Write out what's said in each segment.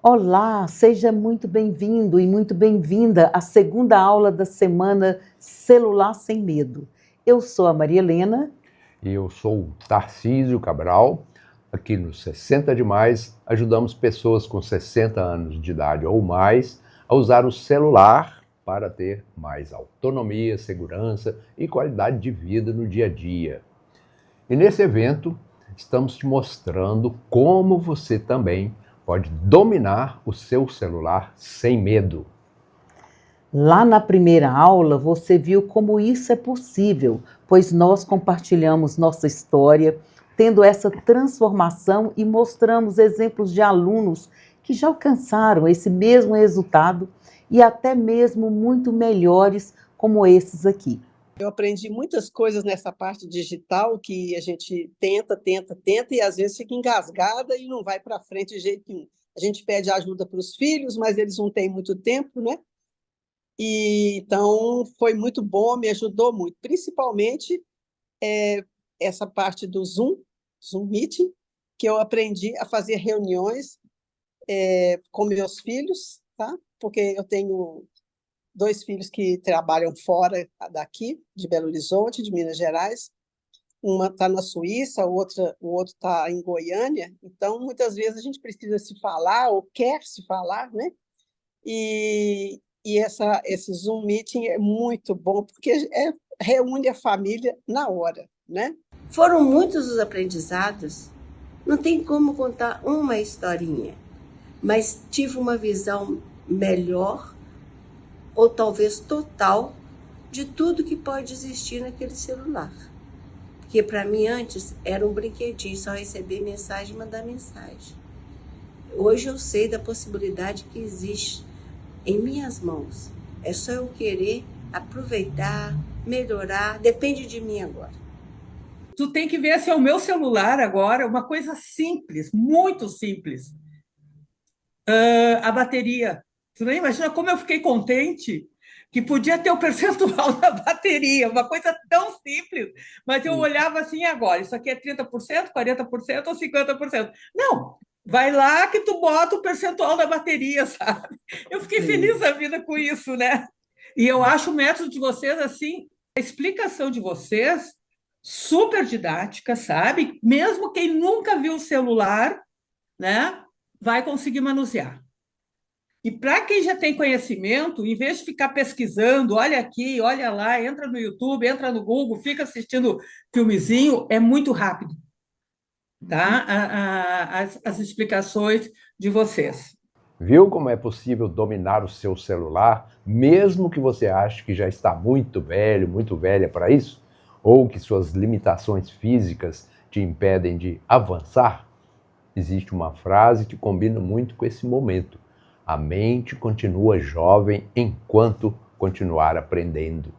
Olá, seja muito bem-vindo e muito bem-vinda à segunda aula da semana Celular Sem Medo. Eu sou a Maria Helena. E eu sou o Tarcísio Cabral. Aqui no 60 de Mais, ajudamos pessoas com 60 anos de idade ou mais a usar o celular para ter mais autonomia, segurança e qualidade de vida no dia a dia. E nesse evento, estamos te mostrando como você também pode dominar o seu celular sem medo. Lá na primeira aula, você viu como isso é possível, pois nós compartilhamos nossa história, tendo essa transformação e mostramos exemplos de alunos que já alcançaram esse mesmo resultado e até mesmo muito melhores, como esses aqui. Eu aprendi muitas coisas nessa parte digital que a gente tenta e às vezes fica engasgada e não vai para frente de jeito nenhum. A gente pede ajuda para os filhos, mas eles não têm muito tempo, né? E, então, foi muito bom, me ajudou muito, principalmente essa parte do Zoom Meeting, que eu aprendi a fazer reuniões com meus filhos, tá? Porque eu tenho 2 filhos que trabalham fora daqui, de Belo Horizonte, de Minas Gerais. Uma está na Suíça, o outro está em Goiânia. Então, muitas vezes a gente precisa se falar ou quer se falar, né? E esse Zoom Meeting é muito bom, porque reúne a família na hora, né? Foram muitos os aprendizados, não tem como contar uma historinha, mas tive uma visão melhor, ou talvez total, de tudo que pode existir naquele celular. Porque para mim antes era um brinquedinho, só receber mensagem e mandar mensagem. Hoje eu sei da possibilidade que existe em minhas mãos. É só eu querer aproveitar, melhorar, depende de mim agora. Tu tem que ver assim, o meu celular agora, uma coisa simples, muito simples. A bateria. Tu nem imagina como eu fiquei contente que podia ter o percentual da bateria, uma coisa tão simples, mas eu olhava assim agora, isso aqui é 30%, 40% ou 50%. Não, vai lá que tu bota o percentual da bateria, sabe? Eu fiquei feliz da vida com isso, né? E eu acho o método de vocês, assim, a explicação de vocês super didática, sabe? Mesmo quem nunca viu o celular, né, vai conseguir manusear. E para quem já tem conhecimento, em vez de ficar pesquisando, olha aqui, olha lá, entra no YouTube, entra no Google, fica assistindo filmezinho, é muito rápido, tá? As explicações de vocês. Viu como é possível dominar o seu celular, mesmo que você ache que já está muito velho, muito velha para isso? Ou que suas limitações físicas te impedem de avançar? Existe uma frase que combina muito com esse momento. A mente continua jovem enquanto continuar aprendendo.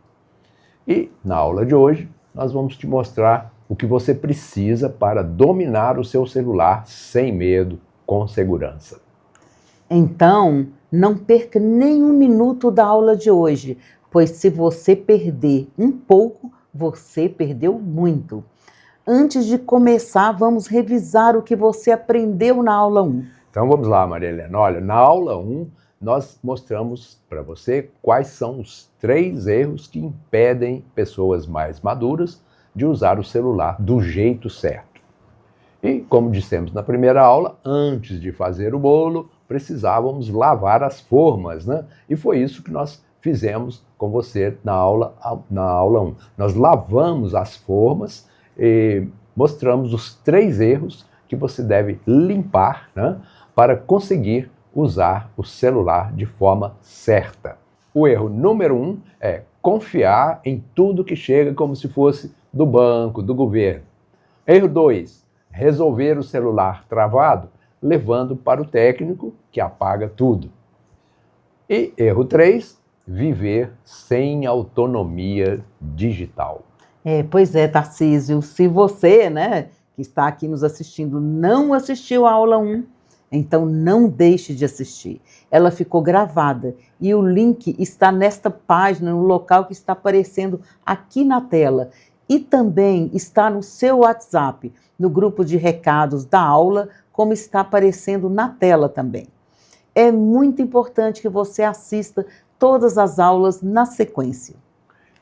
E na aula de hoje, nós vamos te mostrar o que você precisa para dominar o seu celular sem medo, com segurança. Então, não perca nenhum minuto da aula de hoje, pois se você perder um pouco, você perdeu muito. Antes de começar, vamos revisar o que você aprendeu na aula 1. Então vamos lá, Maria Helena. Olha, na aula 1, nós mostramos para você quais são os 3 erros que impedem pessoas mais maduras de usar o celular do jeito certo. E, como dissemos na primeira aula, antes de fazer o bolo, precisávamos lavar as formas, né? E foi isso que nós fizemos com você na aula 1. Nós lavamos as formas e mostramos os 3 erros que você deve limpar, né, para conseguir usar o celular de forma certa. O erro número 1 é confiar em tudo que chega como se fosse do banco, do governo. Erro 2, resolver o celular travado levando para o técnico que apaga tudo. E erro 3, viver sem autonomia digital. Pois é, Tarcísio, se você, né, que está aqui nos assistindo, não assistiu a aula 1, então não deixe de assistir. Ela ficou gravada e o link está nesta página, no local que está aparecendo aqui na tela. E também está no seu WhatsApp, no grupo de recados da aula, como está aparecendo na tela também. é muito importante que você assista todas as aulas na sequência.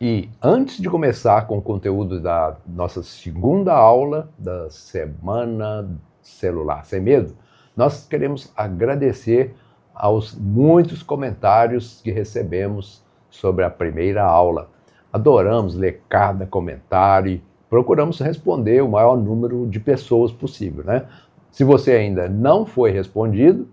E antes de começar com o conteúdo da nossa segunda aula da Semana Celular Sem Medo, nós queremos agradecer aos muitos comentários que recebemos sobre a primeira aula. Adoramos ler cada comentário e procuramos responder o maior número de pessoas possível, né? Se você ainda não foi respondido,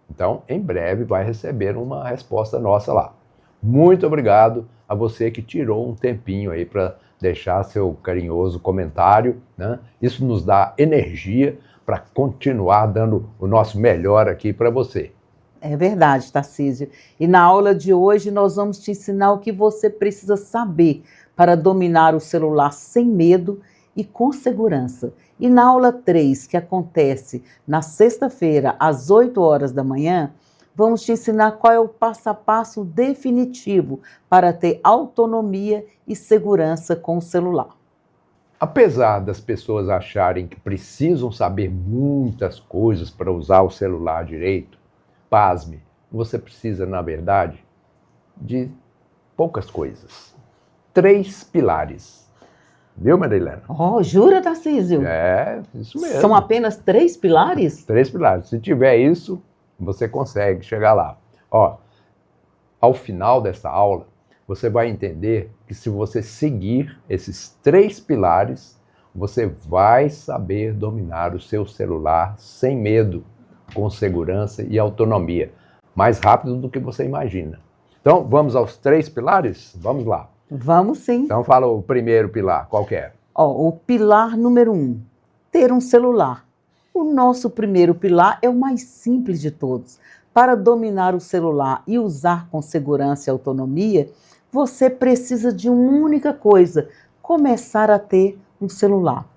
então em breve vai receber uma resposta nossa lá. Muito obrigado a você que tirou um tempinho aí para deixar seu carinhoso comentário, né? Isso nos dá energia para continuar dando o nosso melhor aqui para você. É verdade, Tarcísio. E na aula de hoje nós vamos te ensinar o que você precisa saber para dominar o celular sem medo e com segurança. E na aula 3, que acontece na sexta-feira, às 8 horas da manhã, vamos te ensinar qual é o passo a passo definitivo para ter autonomia e segurança com o celular. Apesar das pessoas acharem que precisam saber muitas coisas para usar o celular direito, pasme, você precisa, na verdade, de poucas coisas. 3 pilares. Viu, Marilena? Oh, jura, Tarcísio? É, isso mesmo. São apenas 3 pilares? 3 pilares. Se tiver isso, você consegue chegar lá. Ó, ao final dessa aula, você vai entender que se você seguir esses 3 pilares, você vai saber dominar o seu celular sem medo, com segurança e autonomia, mais rápido do que você imagina. Então, vamos aos 3 pilares? Vamos lá. Vamos sim. Então, fala o primeiro pilar, qual que é? O pilar número 1, ter um celular. O nosso primeiro pilar é o mais simples de todos. Para dominar o celular e usar com segurança e autonomia, você precisa de uma única coisa: começar a ter um celular.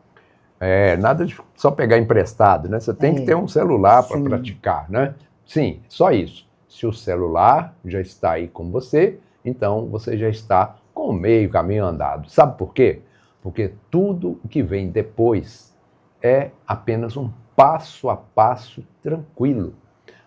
Nada de só pegar emprestado, né? Você tem que ter um celular para sim. praticar, né? Sim, só isso. Se o celular já está aí com você, então você já está com meio caminho andado. Sabe por quê? Porque tudo o que vem depois é apenas um passo a passo tranquilo.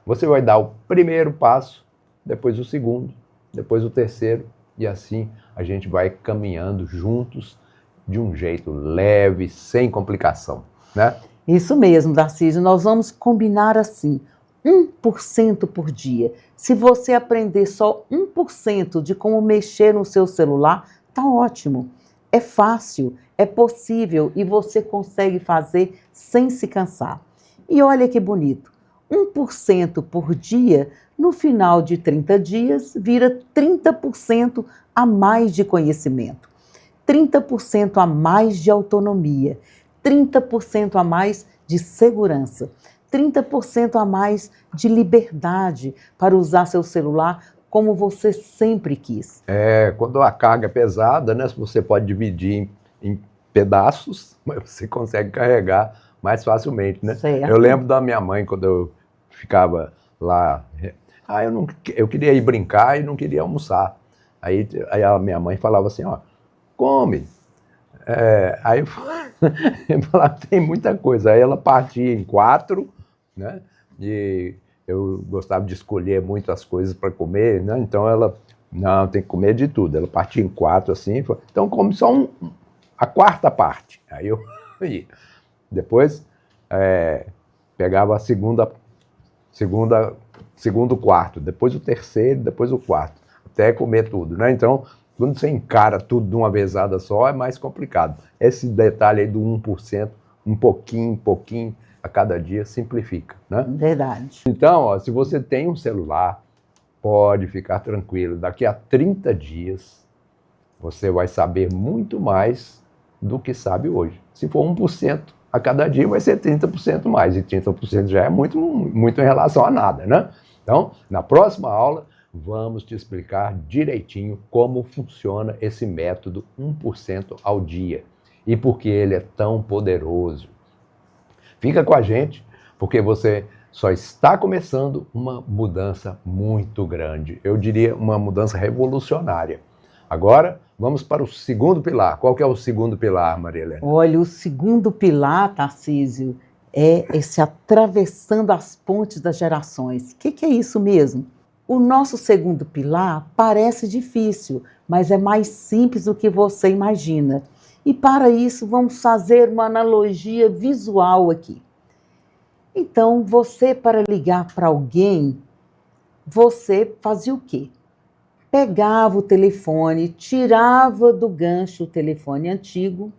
Você vai dar o primeiro passo, depois o segundo, depois o terceiro, e assim a gente vai caminhando juntos de um jeito leve, sem complicação, né? Isso mesmo, Tarcísio. Nós vamos combinar assim, 1% por dia. Se você aprender só 1% de como mexer no seu celular, tá ótimo. É fácil, é possível e você consegue fazer sem se cansar. E olha que bonito, 1% por dia, no final de 30 dias, vira 30% a mais de conhecimento, 30% a mais de autonomia, 30% a mais de segurança, 30% a mais de liberdade para usar seu celular como você sempre quis. Quando a carga é pesada, né, você pode dividir em pedaços, mas você consegue carregar mais facilmente, né? Certo. Eu lembro da minha mãe, quando eu ficava lá, eu queria ir brincar e não queria almoçar. Aí a minha mãe falava assim, ó, come. Aí eu falava, tem muita coisa. Aí ela partia em 4, né? E eu gostava de escolher muitas coisas para comer, né? Então ela, não, tem que comer de tudo. Ela partia em 4 assim, então come só a quarta parte. Aí eu ia. Depois pegava a segundo quarto, depois o terceiro, depois o quarto, até comer tudo, né? Então, quando você encara tudo de uma vezada só, é mais complicado. Esse detalhe aí do 1%, um pouquinho a cada dia, simplifica, né? Verdade. Então, ó, se você tem um celular, pode ficar tranquilo. Daqui a 30 dias, você vai saber muito mais do que sabe hoje. Se for 1% a cada dia, vai ser 30% mais. E 30% já é muito em relação a nada, né? Então, na próxima aula, vamos te explicar direitinho como funciona esse método 1% ao dia e por que ele é tão poderoso. Fica com a gente, porque você só está começando uma mudança muito grande. Eu diria uma mudança revolucionária. Agora, vamos para o segundo pilar. Qual que é o segundo pilar, Maria Helena? Olha, o segundo pilar, Tarcísio, É esse atravessando as pontes das gerações. O que é isso mesmo? O nosso segundo pilar parece difícil, mas é mais simples do que você imagina. E para isso vamos fazer uma analogia visual aqui. Então, você para ligar para alguém, você fazia o quê? Pegava o telefone, tirava do gancho o telefone antigo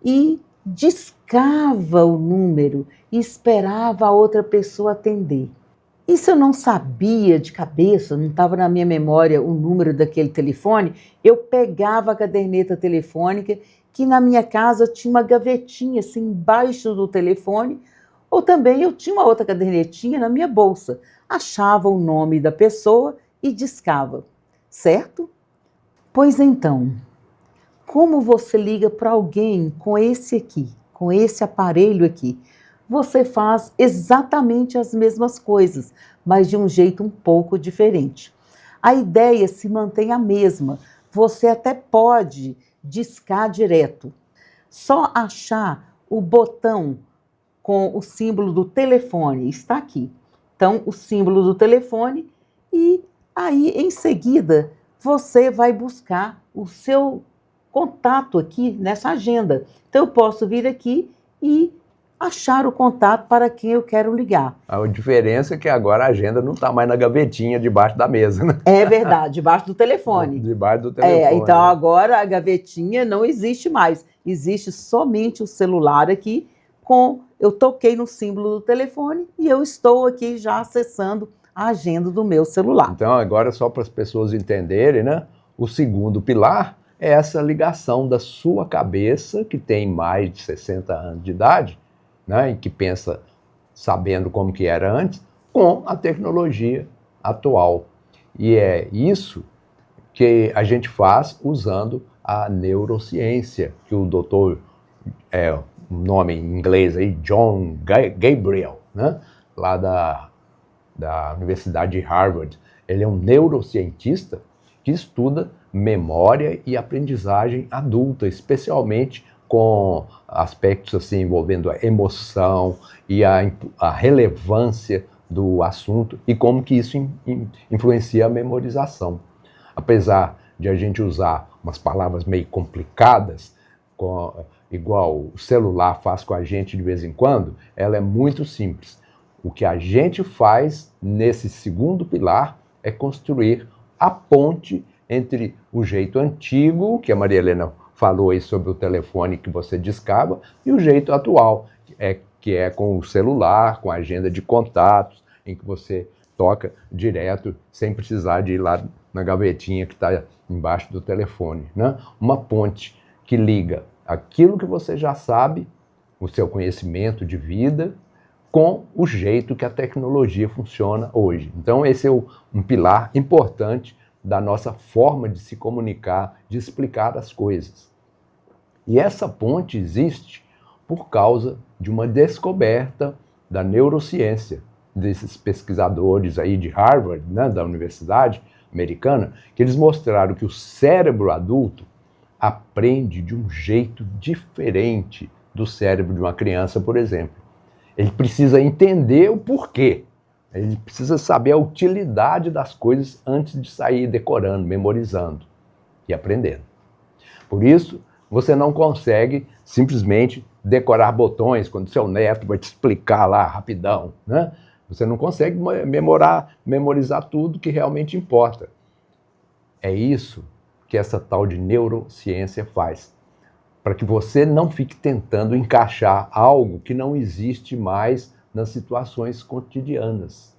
e discava o número e esperava a outra pessoa atender. E se eu não sabia de cabeça, não estava na minha memória o número daquele telefone, eu pegava a caderneta telefônica, que na minha casa tinha uma gavetinha assim embaixo do telefone, ou também eu tinha uma outra cadernetinha na minha bolsa. Achava o nome da pessoa e discava, certo? Pois então, como você liga para alguém com esse aqui, com esse aparelho aqui? Você faz exatamente as mesmas coisas, mas de um jeito um pouco diferente. A ideia se mantém a mesma. Você até pode discar direto. Só achar o botão com o símbolo do telefone, está aqui. Então, o símbolo do telefone e aí, em seguida, você vai buscar o seu contato aqui nessa agenda. Então, eu posso vir aqui e achar o contato para quem eu quero ligar. A diferença é que agora a agenda não está mais na gavetinha debaixo da mesa, né? É verdade, debaixo do telefone. Debaixo do telefone. Então agora a gavetinha não existe mais. Existe somente o celular aqui eu toquei no símbolo do telefone e eu estou aqui já acessando a agenda do meu celular. Então agora só para as pessoas entenderem, né? O segundo pilar é essa ligação da sua cabeça, que tem mais de 60 anos de idade, né, e que pensa sabendo como que era antes, com a tecnologia atual. E é isso que a gente faz usando a neurociência, que o doutor, um nome em inglês aí, John Gabriel, né, lá da Universidade de Harvard, ele é um neurocientista que estuda memória e aprendizagem adulta, especialmente com aspectos assim envolvendo a emoção e a relevância do assunto e como que isso influencia a memorização. Apesar de a gente usar umas palavras meio complicadas, igual o celular faz com a gente de vez em quando, ela é muito simples. O que a gente faz nesse segundo pilar é construir a ponte entre o jeito antigo, que a Maria Helena falou aí sobre o telefone que você discava, e o jeito atual, que é com o celular, com a agenda de contatos, em que você toca direto, sem precisar de ir lá na gavetinha que está embaixo do telefone, né? Uma ponte que liga aquilo que você já sabe, o seu conhecimento de vida, com o jeito que a tecnologia funciona hoje. Então esse é um pilar importante da nossa forma de se comunicar, de explicar as coisas. E essa ponte existe por causa de uma descoberta da neurociência, desses pesquisadores aí de Harvard, né, da Universidade Americana, que eles mostraram que o cérebro adulto aprende de um jeito diferente do cérebro de uma criança, por exemplo. Ele precisa entender o porquê. Ele precisa saber a utilidade das coisas antes de sair decorando, memorizando e aprendendo. Por isso, você não consegue simplesmente decorar botões quando seu neto vai te explicar lá rapidão, né? Você não consegue memorizar tudo que realmente importa. É isso que essa tal de neurociência faz, para que você não fique tentando encaixar algo que não existe mais nas situações cotidianas.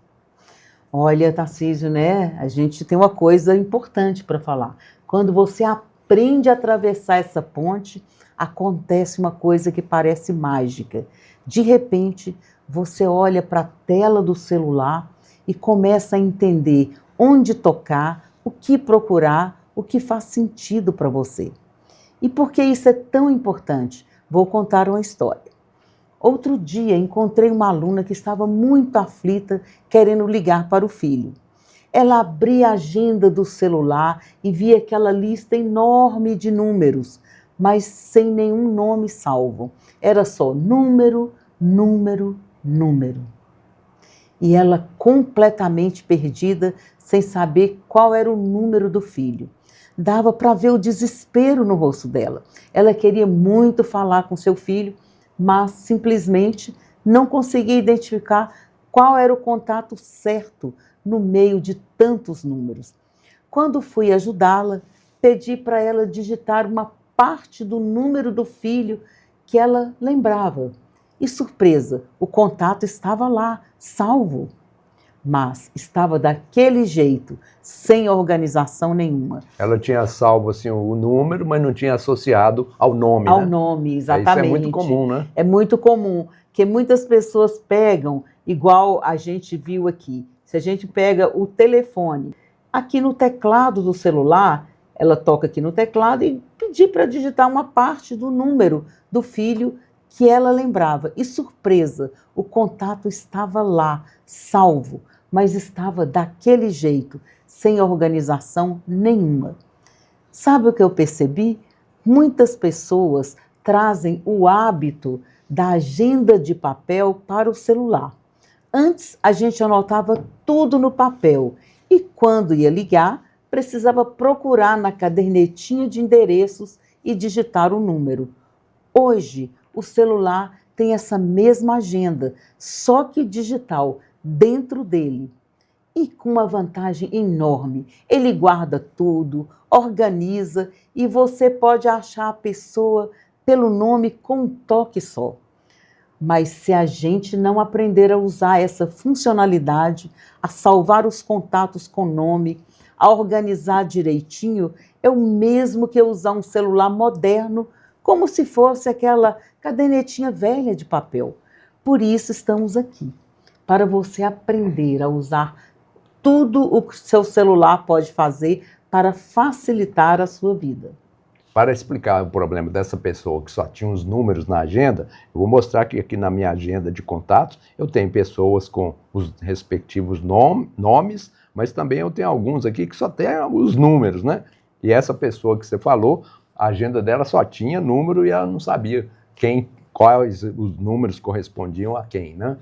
Olha, Tarcísio, né? A gente tem uma coisa importante para falar. Quando você aprende a atravessar essa ponte, acontece uma coisa que parece mágica. De repente, você olha para a tela do celular e começa a entender onde tocar, o que procurar, o que faz sentido para você. E por que isso é tão importante? Vou contar uma história. Outro dia encontrei uma aluna que estava muito aflita, querendo ligar para o filho. Ela abria a agenda do celular e via aquela lista enorme de números, mas sem nenhum nome salvo. Era só número, número, número. E ela completamente perdida, sem saber qual era o número do filho. Dava para ver o desespero no rosto dela. Ela queria muito falar com seu filho, mas simplesmente não conseguia identificar qual era o contato certo no meio de tantos números. Quando fui ajudá-la, pedi para ela digitar uma parte do número do filho que ela lembrava. E surpresa, o contato estava lá, salvo. Mas estava daquele jeito, sem organização nenhuma. Ela tinha salvo assim, o número, mas não tinha associado ao nome, Ao né? nome, Isso exatamente. é muito comum, né? É muito comum, que muitas pessoas pegam, igual a gente viu aqui. Se a gente pega o telefone, aqui no teclado do celular, ela toca aqui no teclado e pedir para digitar uma parte do número do filho que ela lembrava. E surpresa, o contato estava lá, salvo, mas estava daquele jeito, sem organização nenhuma. Sabe o que eu percebi? Muitas pessoas trazem o hábito da agenda de papel para o celular. Antes, a gente anotava tudo no papel e quando ia ligar, precisava procurar na cadernetinha de endereços e digitar o número. Hoje, o celular tem essa mesma agenda, só que digital, dentro dele. E com uma vantagem enorme, ele guarda tudo, organiza e você pode achar a pessoa pelo nome com um toque só. Mas se a gente não aprender a usar essa funcionalidade, a salvar os contatos com nome, a organizar direitinho, é o mesmo que usar um celular moderno, como se fosse aquela cadernetinha velha de papel. Por isso estamos aqui, para você aprender a usar tudo o que seu celular pode fazer para facilitar a sua vida. Para explicar o problema dessa pessoa que só tinha os números na agenda, eu vou mostrar que aqui na minha agenda de contatos eu tenho pessoas com os respectivos nomes, mas também eu tenho alguns aqui que só tem os números, né? E essa pessoa que você falou, a agenda dela só tinha número e ela não sabia quais os números correspondiam a quem, né?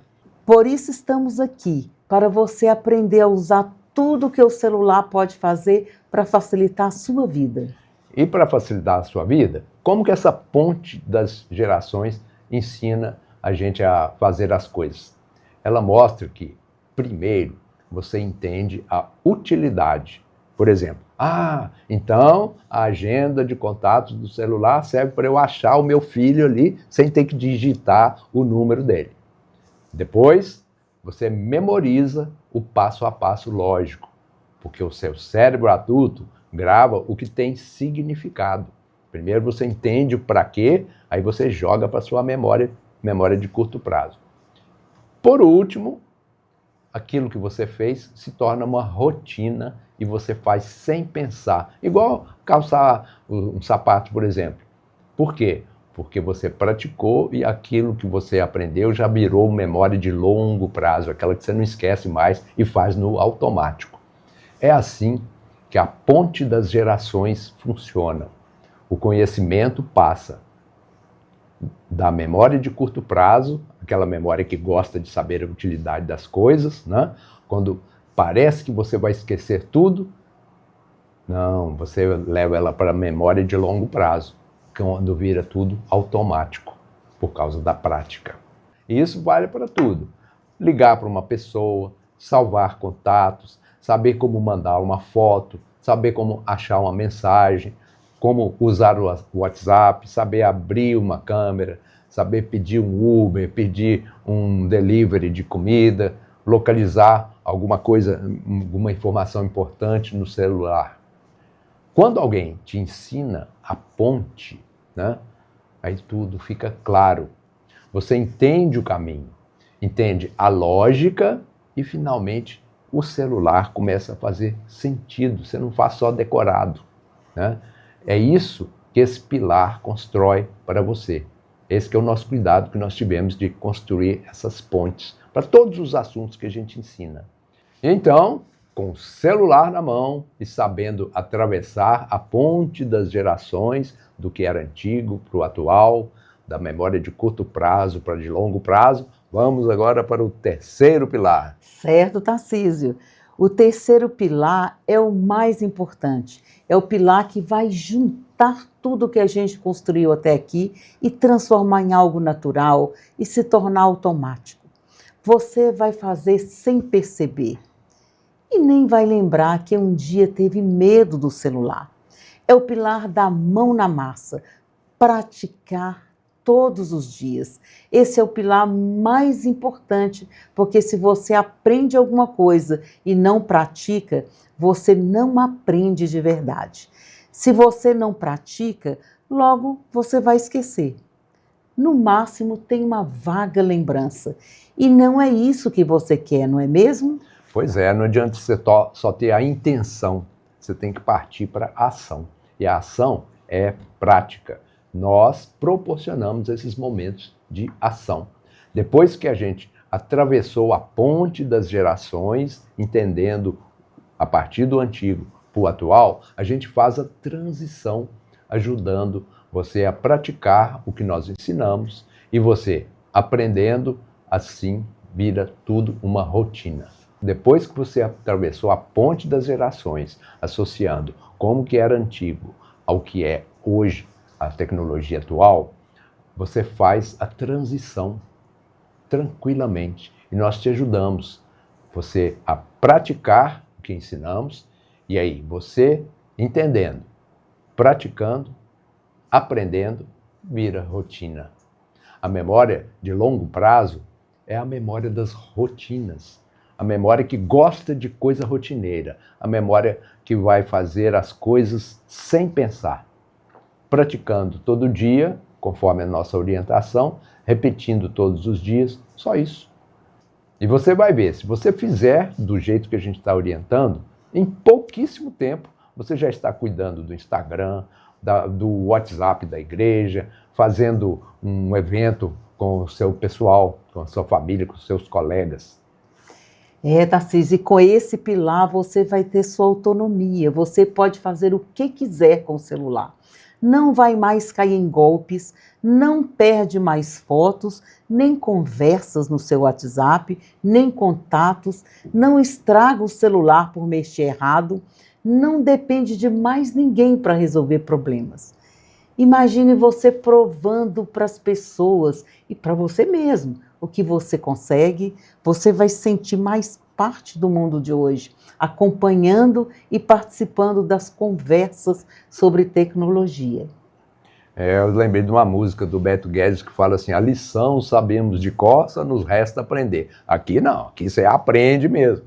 Por isso estamos aqui, para você aprender a usar tudo que o celular pode fazer para facilitar a sua vida. E para facilitar a sua vida, como que essa ponte das gerações ensina a gente a fazer as coisas? Ela mostra que, primeiro, você entende a utilidade. Por exemplo, então a agenda de contatos do celular serve para eu achar o meu filho ali sem ter que digitar o número dele. Depois, você memoriza o passo a passo lógico, porque o seu cérebro adulto grava o que tem significado. Primeiro você entende o para quê, aí você joga para sua memória de curto prazo. Por último, aquilo que você fez se torna uma rotina e você faz sem pensar. Igual calçar um sapato, por exemplo. Por quê? Porque você praticou e aquilo que você aprendeu já virou memória de longo prazo, aquela que você não esquece mais e faz no automático. É assim que a ponte das gerações funciona. O conhecimento passa da memória de curto prazo, aquela memória que gosta de saber a utilidade das coisas, né? Quando parece que você vai esquecer tudo, não, você leva ela para a memória de longo prazo, quando vira tudo automático, por causa da prática. E isso vale para tudo. Ligar para uma pessoa, salvar contatos, saber como mandar uma foto, saber como achar uma mensagem, como usar o WhatsApp, saber abrir uma câmera, saber pedir um Uber, pedir um delivery de comida, localizar alguma coisa, alguma informação importante no celular. Quando alguém te ensina a ponte, né, aí tudo fica claro. Você entende o caminho, entende a lógica e, finalmente, o celular começa a fazer sentido. Você não faz só decorado, né? É isso que esse pilar constrói para você. Esse que é o nosso cuidado que nós tivemos de construir essas pontes para todos os assuntos que a gente ensina. Então, com o celular na mão e sabendo atravessar a ponte das gerações, do que era antigo para o atual, da memória de curto prazo para de longo prazo. Vamos agora para o terceiro pilar. Certo, Tarcísio. O terceiro pilar é o mais importante. É o pilar que vai juntar tudo que a gente construiu até aqui e transformar em algo natural e se tornar automático. Você vai fazer sem perceber. E nem vai lembrar que um dia teve medo do celular. É o pilar da mão na massa. Praticar todos os dias. Esse é o pilar mais importante, porque se você aprende alguma coisa e não pratica, você não aprende de verdade. Se você não pratica, logo você vai esquecer. No máximo, tem uma vaga lembrança. E não é isso que você quer, não é mesmo? Pois é, não adianta você só ter a intenção, você tem que partir para a ação. E a ação é prática. Nós proporcionamos esses momentos de ação. Depois que a gente atravessou a ponte das gerações, entendendo a partir do antigo para o atual, a gente faz a transição, ajudando você a praticar o que nós ensinamos e você aprendendo, assim vira tudo uma rotina. Depois que você atravessou a ponte das gerações, associando como que era antigo ao que é hoje, a tecnologia atual, você faz a transição tranquilamente. E nós te ajudamos, você a praticar o que ensinamos, e aí você entendendo, praticando, aprendendo, vira rotina. A memória de longo prazo é a memória das rotinas. A memória que gosta de coisa rotineira. A memória que vai fazer as coisas sem pensar. Praticando todo dia, conforme a nossa orientação, repetindo todos os dias, só isso. E você vai ver, se você fizer do jeito que a gente está orientando, em pouquíssimo tempo, você já está cuidando do Instagram, do WhatsApp da igreja, fazendo um evento com o seu pessoal, com a sua família, com os seus colegas. Tarcísio, e com esse pilar você vai ter sua autonomia, você pode fazer o que quiser com o celular. Não vai mais cair em golpes, não perde mais fotos, nem conversas no seu WhatsApp, nem contatos, não estraga o celular por mexer errado, não depende de mais ninguém para resolver problemas. Imagine você provando para as pessoas e para você mesmo o que você consegue, você vai se sentir mais parte do mundo de hoje, acompanhando e participando das conversas sobre tecnologia. Eu lembrei de uma música do Beto Guedes que fala assim, a lição sabemos de cor, só nos resta aprender. Aqui não, aqui você aprende mesmo.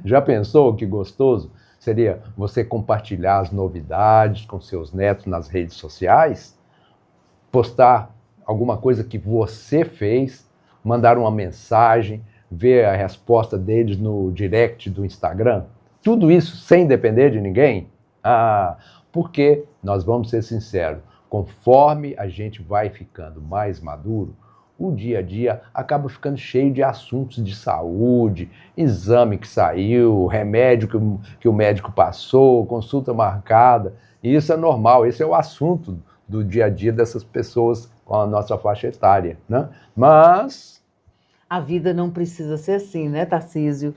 Já pensou que gostoso seria você compartilhar as novidades com seus netos nas redes sociais? Postar alguma coisa que você fez, mandar uma mensagem, ver a resposta deles no direct do Instagram? Tudo isso sem depender de ninguém? Porque, nós vamos ser sinceros, conforme a gente vai ficando mais maduro, o dia a dia acaba ficando cheio de assuntos de saúde, exame que saiu, remédio que o médico passou, consulta marcada. E isso é normal, esse é o assunto do dia a dia dessas pessoas com a nossa faixa etária, né? Mas a vida não precisa ser assim, né, Tarcísio?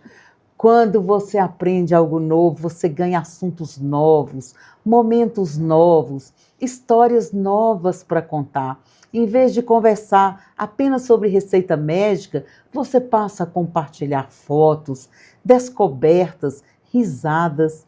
Quando você aprende algo novo, você ganha assuntos novos, momentos novos, histórias novas para contar. Em vez de conversar apenas sobre receita médica, você passa a compartilhar fotos, descobertas, risadas.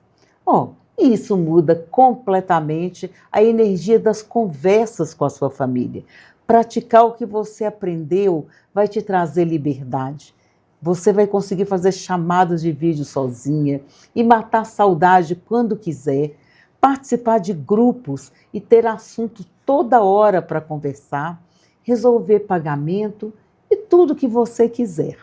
E isso muda completamente a energia das conversas com a sua família. Praticar o que você aprendeu vai te trazer liberdade. Você vai conseguir fazer chamadas de vídeo sozinha e matar a saudade quando quiser, participar de grupos e ter assunto toda hora para conversar, resolver pagamento e tudo que você quiser.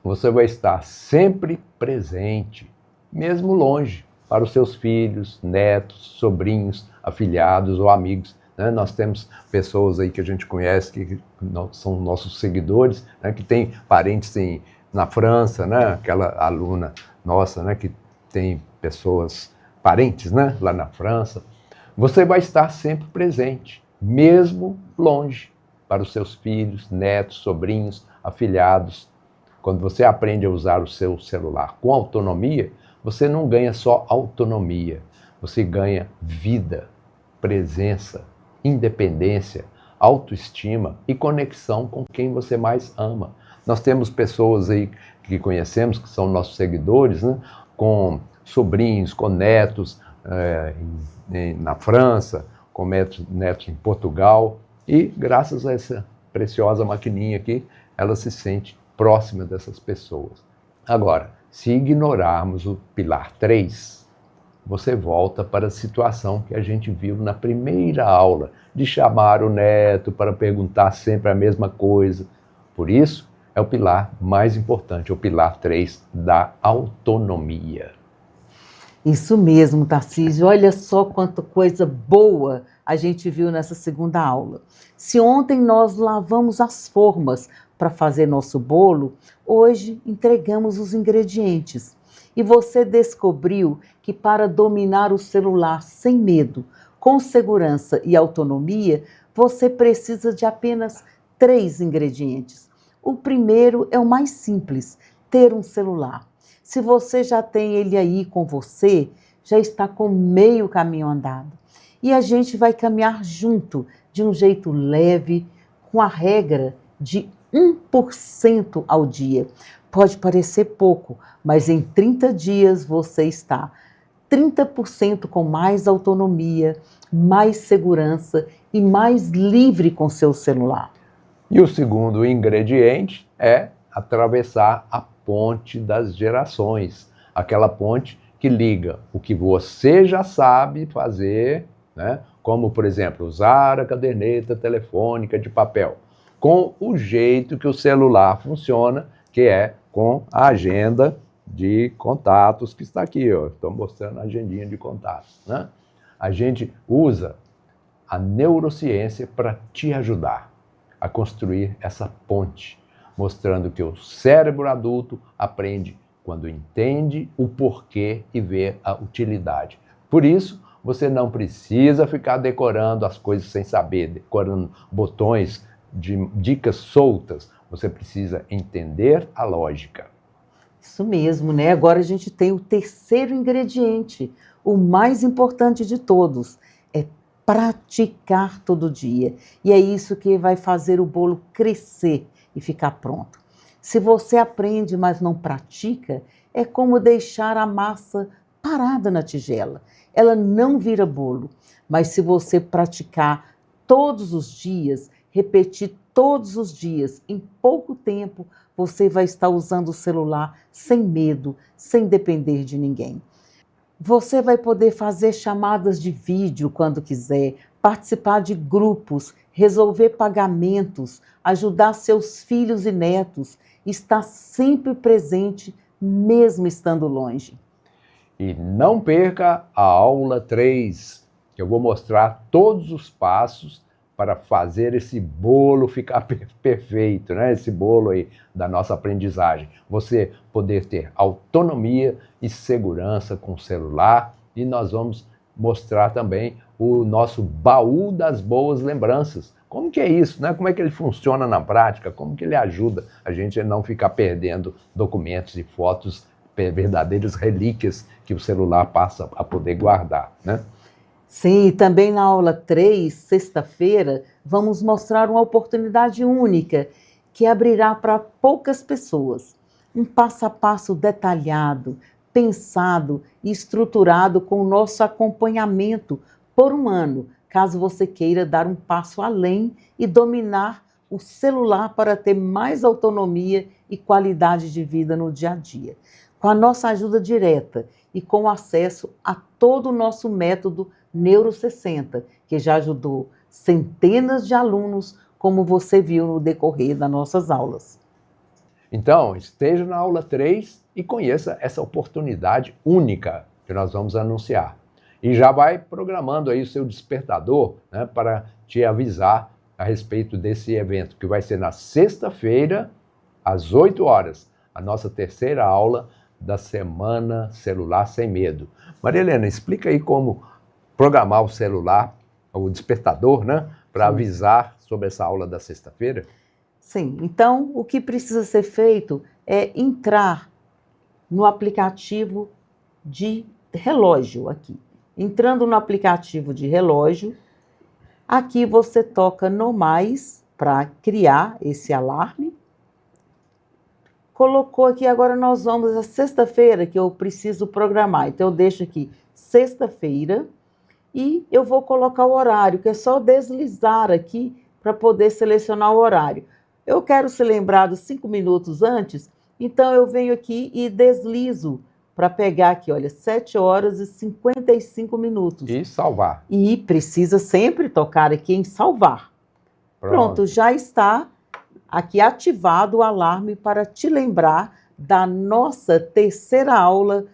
Você vai estar sempre presente, mesmo longe, para os seus filhos, netos, sobrinhos, afilhados ou amigos. Nós temos pessoas aí que a gente conhece, que são nossos seguidores, que tem parentes na França, aquela aluna nossa, que tem pessoas, parentes, lá na França. Você vai estar sempre presente, mesmo longe. para os seus filhos, netos, sobrinhos, afilhados. Quando você aprende a usar o seu celular com autonomia, você não ganha só autonomia, você ganha vida, presença, independência, autoestima e conexão com quem você mais ama. Nós temos pessoas aí que conhecemos, que são nossos seguidores, né, com sobrinhos, com netos na França, com netos em Portugal, e graças a essa preciosa maquininha aqui, ela se sente próxima dessas pessoas. Agora, se ignorarmos o pilar 3, você volta para a situação que a gente viu na primeira aula, de chamar o neto para perguntar sempre a mesma coisa. Por isso, é o pilar mais importante, o pilar 3 da autonomia. Isso mesmo, Tarcísio. Olha só quanta coisa boa a gente viu nessa segunda aula. Se ontem nós lavamos as formas para fazer nosso bolo, hoje entregamos os ingredientes. E você descobriu que para dominar o celular sem medo, com segurança e autonomia, você precisa de apenas 3 ingredientes. O primeiro é o mais simples, ter um celular. Se você já tem ele aí com você, já está com meio caminho andado. E a gente vai caminhar junto, de um jeito leve, com a regra de 1% ao dia. Pode parecer pouco, mas em 30 dias você está 30% com mais autonomia, mais segurança e mais livre com seu celular. E o segundo ingrediente é atravessar a ponte das gerações, aquela ponte que liga o que você já sabe fazer, né? Como, por exemplo, usar a caderneta telefônica de papel, com o jeito que o celular funciona, que é com a agenda de contatos que está aqui, ó. Estou mostrando a agendinha de contatos, né? A gente usa a neurociência para te ajudar a construir essa ponte, mostrando que o cérebro adulto aprende quando entende o porquê e vê a utilidade. Por isso, você não precisa ficar decorando as coisas sem saber, decorando botões de dicas soltas. Você precisa entender a lógica. Isso mesmo, né? Agora a gente tem o terceiro ingrediente, o mais importante de todos, é praticar todo dia. E é isso que vai fazer o bolo crescer e ficar pronto. Se você aprende, mas não pratica, é como deixar a massa parada na tigela. Ela não vira bolo. Mas se você praticar todos os dias, repetir todos os dias, em pouco tempo, você vai estar usando o celular sem medo, sem depender de ninguém. Você vai poder fazer chamadas de vídeo quando quiser, participar de grupos, resolver pagamentos, ajudar seus filhos e netos, estar sempre presente, mesmo estando longe. E não perca a aula 3, que eu vou mostrar todos os passos para fazer esse bolo ficar perfeito, né? Esse bolo aí da nossa aprendizagem. Você poder ter autonomia e segurança com o celular, e nós vamos mostrar também o nosso baú das boas lembranças. Como que é isso, né? Como é que ele funciona na prática? Como que ele ajuda a gente a não ficar perdendo documentos e fotos, verdadeiras relíquias que o celular passa a poder guardar, né? Sim, e também na aula 3, sexta-feira, vamos mostrar uma oportunidade única que abrirá para poucas pessoas. Um passo a passo detalhado, pensado e estruturado com o nosso acompanhamento por um ano, caso você queira dar um passo além e dominar o celular para ter mais autonomia e qualidade de vida no dia a dia. Com a nossa ajuda direta e com acesso a todo o nosso método Neuro 60, que já ajudou centenas de alunos, como você viu no decorrer das nossas aulas. Então, esteja na aula 3 e conheça essa oportunidade única que nós vamos anunciar. E já vai programando aí o seu despertador, né, para te avisar a respeito desse evento, que vai ser na sexta-feira, às 8 horas, a nossa terceira aula da Semana Celular Sem Medo. Maria Helena, explica aí como programar o celular, o despertador, né, para avisar sobre essa aula da sexta-feira? Sim, então o que precisa ser feito é entrar no aplicativo de relógio aqui. Entrando no aplicativo de relógio, aqui você toca no mais para criar esse alarme. Colocou aqui, agora nós vamos à sexta-feira que eu preciso programar. Então eu deixo aqui sexta-feira e eu vou colocar o horário, que é só deslizar aqui para poder selecionar o horário. Eu quero ser lembrado 5 minutos antes, então eu venho aqui e deslizo para pegar aqui, olha, 7 horas e 55 minutos. E salvar. E precisa sempre tocar aqui em salvar. Pronto, já está aqui ativado o alarme para te lembrar da nossa terceira aula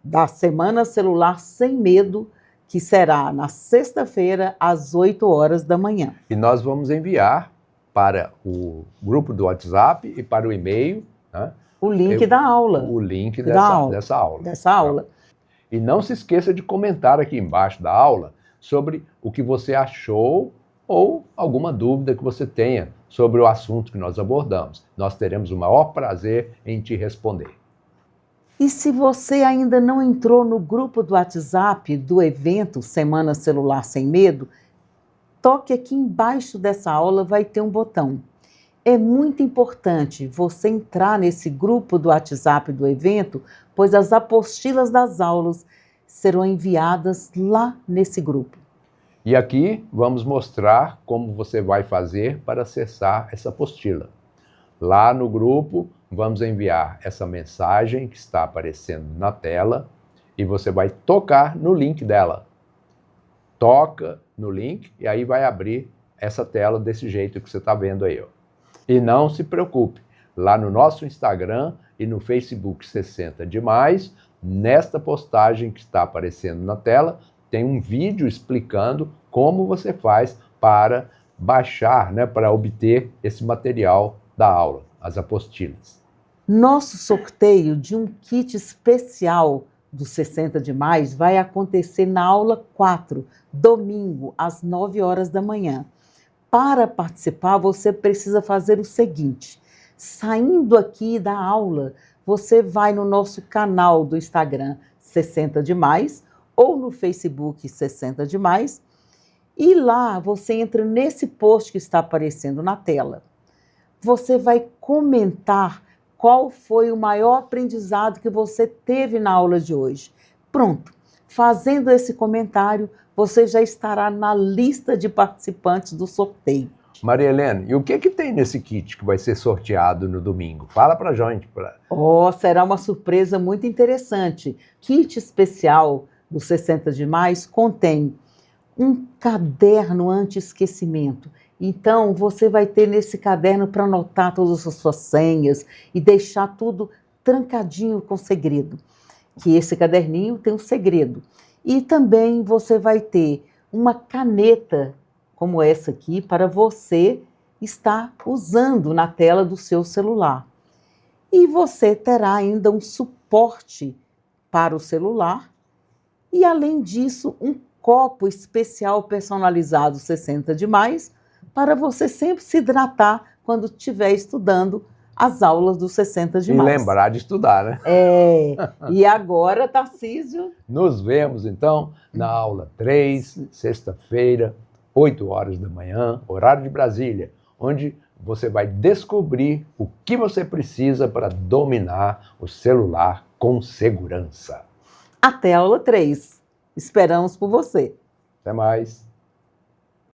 da Semana Celular Sem Medo, que será na sexta-feira, às 8 horas da manhã. E nós vamos enviar para o grupo do WhatsApp e para o e-mail, né, O link da aula. o link Da aula. dessa aula. Dessa aula. E não se esqueça de comentar aqui embaixo da aula sobre o que você achou ou alguma dúvida que você tenha sobre o assunto que nós abordamos. Nós teremos o maior prazer em te responder. E se você ainda não entrou no grupo do WhatsApp do evento Semana Celular Sem Medo, toque aqui embaixo dessa aula, vai ter um botão. É muito importante você entrar nesse grupo do WhatsApp do evento, pois as apostilas das aulas serão enviadas lá nesse grupo. E aqui vamos mostrar como você vai fazer para acessar essa apostila. Lá no grupo, vamos enviar essa mensagem que está aparecendo na tela e você vai tocar no link dela. Toca no link e aí vai abrir essa tela desse jeito que você está vendo aí, ó. E não se preocupe, lá no nosso Instagram e no Facebook 60 Demais, nesta postagem que está aparecendo na tela, tem um vídeo explicando como você faz para baixar, né, para obter esse material da aula, as apostilas. Nosso sorteio de um kit especial do 60 Demais vai acontecer na aula 4, domingo, às 9 horas da manhã. Para participar, você precisa fazer o seguinte: saindo aqui da aula, você vai no nosso canal do Instagram 60 Demais ou no Facebook 60 Demais e lá você entra nesse post que está aparecendo na tela. Você vai comentar qual foi o maior aprendizado que você teve na aula de hoje. Pronto, fazendo esse comentário, você já estará na lista de participantes do sorteio. Maria Helena, e o que tem nesse kit que vai ser sorteado no domingo? Fala pra gente. Será uma surpresa muito interessante. Kit especial do 60 Demais contém um caderno anti-esquecimento. Então, você vai ter nesse caderno para anotar todas as suas senhas e deixar tudo trancadinho com segredo. Que esse caderninho tem um segredo. E também você vai ter uma caneta como essa aqui para você estar usando na tela do seu celular. E você terá ainda um suporte para o celular e, além disso, um copo especial personalizado 60 Demais para você sempre se hidratar quando estiver estudando as aulas do 60 Demais. E lembrar de estudar, né? E agora, Tarcísio? Nos vemos, então, na aula 3, sexta-feira, 8 horas da manhã, horário de Brasília, onde você vai descobrir o que você precisa para dominar o celular com segurança. Até a aula 3. Esperamos por você. Até mais.